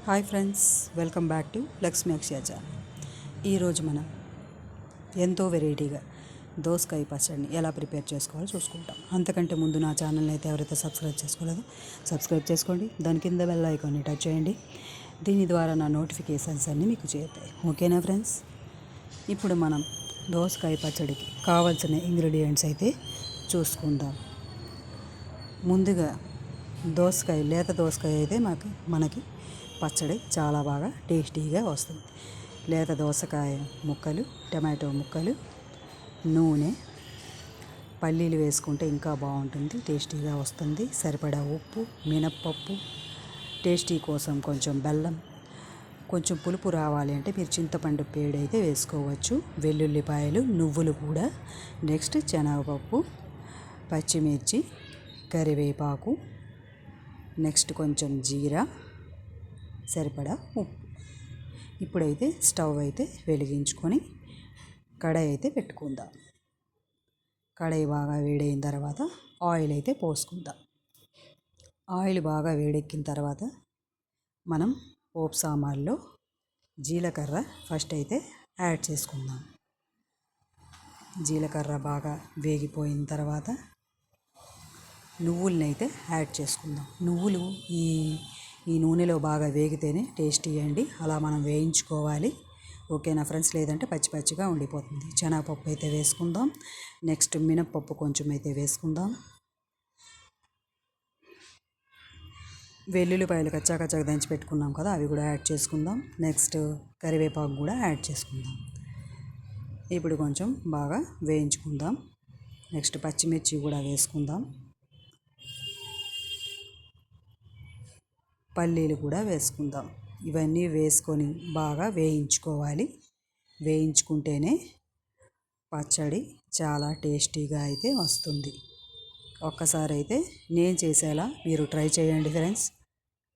Hi friends, welcome back to Lakshmi Akshaya channel. ఈరోజు మనం ఎంతో వెరైటీగా దోసకాయ పచ్చడిని ఎలా ప్రిపేర్ చేసుకోవాలో చూసుకుంటాం. అంతకంటే ముందు నా ఛానల్ని అయితే ఎవరైతే సబ్స్క్రైబ్ చేసుకోలేదో సబ్స్క్రైబ్ చేసుకోండి. దాని కింద బెల్ ఐకాన్ని టచ్ చేయండి. దీని ద్వారా నా నోటిఫికేషన్స్ అన్నీ మీకు చేరుతాయి. ఓకేనా ఫ్రెండ్స్? ఇప్పుడు మనం దోసకాయ పచ్చడికి కావాల్సిన ఇంగ్రీడియంట్స్ అయితే చూసుకుందాం. ముందుగా లేత దోసకాయ అయితే మనకి పచ్చడి చాలా బాగా టేస్టీగా వస్తుంది. లేత దోసకాయ ముక్కలు, టమాటో ముక్కలు, నూనె, పల్లీలు వేసుకుంటే ఇంకా బాగుంటుంది, టేస్టీగా వస్తుంది. సరిపడా ఉప్పు, మినప్పప్పు, టేస్టీ కోసం కొంచెం బెల్లం, కొంచెం పులుపు రావాలి అంటే మీరు చింతపండు పేడు అయితే వేసుకోవచ్చు. వెల్లుల్లిపాయలు, నువ్వులు కూడా, నెక్స్ట్ శనగపప్పు, పచ్చిమిర్చి, కరివేపాకు, నెక్స్ట్ కొంచెం జీరా, సరిపడా ఉప్పు. ఇప్పుడైతే స్టవ్ అయితే వెలిగించుకొని కడాయి అయితే పెట్టుకుందాం. కడాయి బాగా వేడైన తర్వాత ఆయిల్ అయితే పోసుకుందాం. ఆయిల్ బాగా వేడెక్కిన తర్వాత మనం పోపు సామాన్లో జీలకర్ర ఫస్ట్ అయితే యాడ్ చేసుకుందాం. జీలకర్ర బాగా వేగిపోయిన తర్వాత నువ్వుల్ని అయితే యాడ్ చేసుకుందాం. నువ్వులు ఈ నూనెలో బాగా వేగితేనే టేస్టీ అండి, అలా మనం వేయించుకోవాలి. ఓకేనా ఫ్రెండ్స్? లేదంటే పచ్చి పచ్చిగా ఉండిపోతుంది. శనగపప్పు అయితే వేసుకుందాం. నెక్స్ట్ మినప్పప్పు కొంచెం అయితే వేసుకుందాం. వెల్లుల్లిపాయలు కచ్చాకచ్చాగా దంచి పెట్టుకున్నాం కదా, అవి కూడా యాడ్ చేసుకుందాం. నెక్స్ట్ కరివేపాకు కూడా యాడ్ చేసుకుందాం. ఇప్పుడు కొంచెం బాగా వేయించుకుందాం. నెక్స్ట్ పచ్చిమిర్చి కూడా వేసుకుందాం. పల్లీలు కూడా వేసుకుందాం. ఇవన్నీ వేసుకొని బాగా వేయించుకోవాలి. వేయించుకుంటేనే పచ్చడి చాలా టేస్టీగా అయితే వస్తుంది. ఒక్కసారి అయితే నేను చేసేలా మీరు ట్రై చేయండి ఫ్రెండ్స్,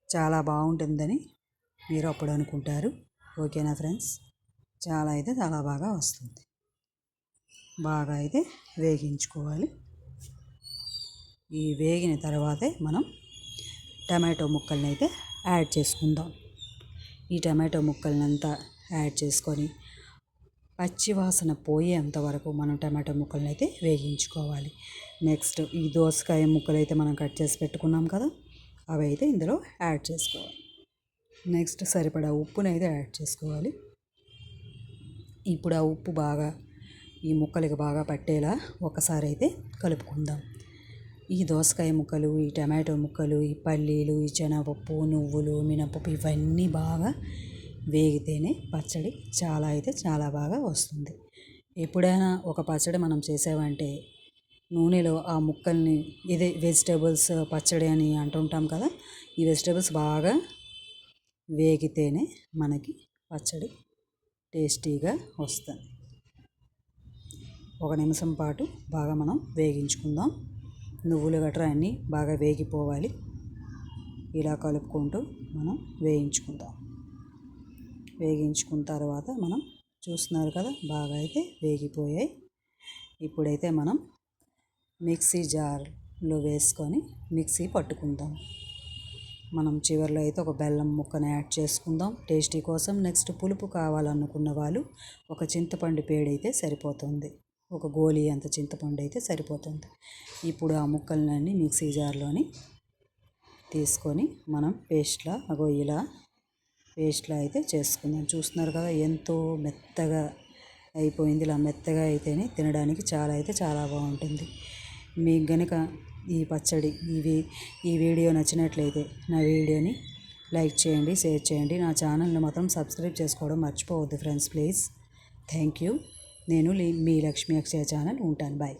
చాలా బాగుంటుందని మీరు అప్పుడు అనుకుంటారు. ఓకేనా ఫ్రెండ్స్? చాలా బాగా వస్తుంది. బాగా అయితే వేగించుకోవాలి. ఈ వేగిన తర్వాతే మనం టమాటో ముక్కల్ని అయితే యాడ్ చేసుకుందాం. ఈ టమాటో ముక్కల్ని అంతా యాడ్ చేసుకొని పచ్చివాసన పోయేంత వరకు మనం టమాటో ముక్కల్ని అయితే వేగించుకోవాలి. నెక్స్ట్ ఈ దోసకాయ ముక్కలు అయితే మనం కట్ చేసి పెట్టుకున్నాం కదా, అవి అయితే ఇందులో యాడ్ చేసుకోవాలి. నెక్స్ట్ సరిపడా ఉప్పుని అయితే యాడ్ చేసుకోవాలి. ఇప్పుడు ఆ ఉప్పు బాగా ఈ ముక్కలకి బాగా పట్టేలా ఒకసారి అయితే కలుపుకుందాం. ఈ దోసకాయ ముక్కలు, ఈ టమాటో ముక్కలు, ఈ పల్లీలు, ఈ శనగపప్పు, నువ్వులు, మినపప్పు ఇవన్నీ బాగా వేగితేనే పచ్చడి చాలా బాగా వస్తుంది. ఎప్పుడైనా ఒక పచ్చడి మనం చేసామంటే నూనెలో ఆ ముక్కల్ని ఇదే వెజిటేబుల్స్ పచ్చడి అని అంటుంటాం కదా, ఈ వెజిటేబుల్స్ బాగా వేగితేనే మనకి పచ్చడి టేస్టీగా వస్తుంది. ఒక నిమిషం పాటు బాగా మనం వేగించుకుందాం. నువ్వులు గట్రా అన్నీ బాగా వేగిపోవాలి. ఇలా కలుపుకుంటూ మనం వేయించుకుందాం. వేగించుకున్న తర్వాత మనం చూస్తున్నారు కదా, బాగా అయితే వేగిపోయాయి. ఇప్పుడైతే మనం మిక్సీ జార్లో వేసుకొని మిక్సీ పట్టుకుందాం. మనం చివరిలో అయితే ఒక బెల్లం ముక్కను యాడ్ చేసుకుందాం టేస్టీ కోసం. నెక్స్ట్ పులుపు కావాలనుకున్న వాళ్ళు ఒక చింతపండు పేడైతే సరిపోతుంది. ఒక గోలీ అంత చింతపండు అయితే సరిపోతుంది. ఇప్పుడు ఆ ముక్కలన్నీ మిక్సీ జార్లోని తీసుకొని మనం ఇలా పేస్ట్లా అయితే చేసుకుందాం. చూస్తున్నారు కదా, ఎంతో మెత్తగా అయిపోయింది. ఇలా మెత్తగా అయితేనే తినడానికి చాలా బాగుంటుంది. మీకు గనుక ఈ పచ్చడి ఈ వీడియో నచ్చినట్లయితే నా వీడియోని లైక్ చేయండి, షేర్ చేయండి. నా ఛానల్ని మాత్రం సబ్స్క్రైబ్ చేసుకోవడం మర్చిపోవద్దు ఫ్రెండ్స్, ప్లీజ్. Thank you. నేను మీ లక్ష్మీ అక్షయ ఛానల్ ఉంటాను. బాయ్.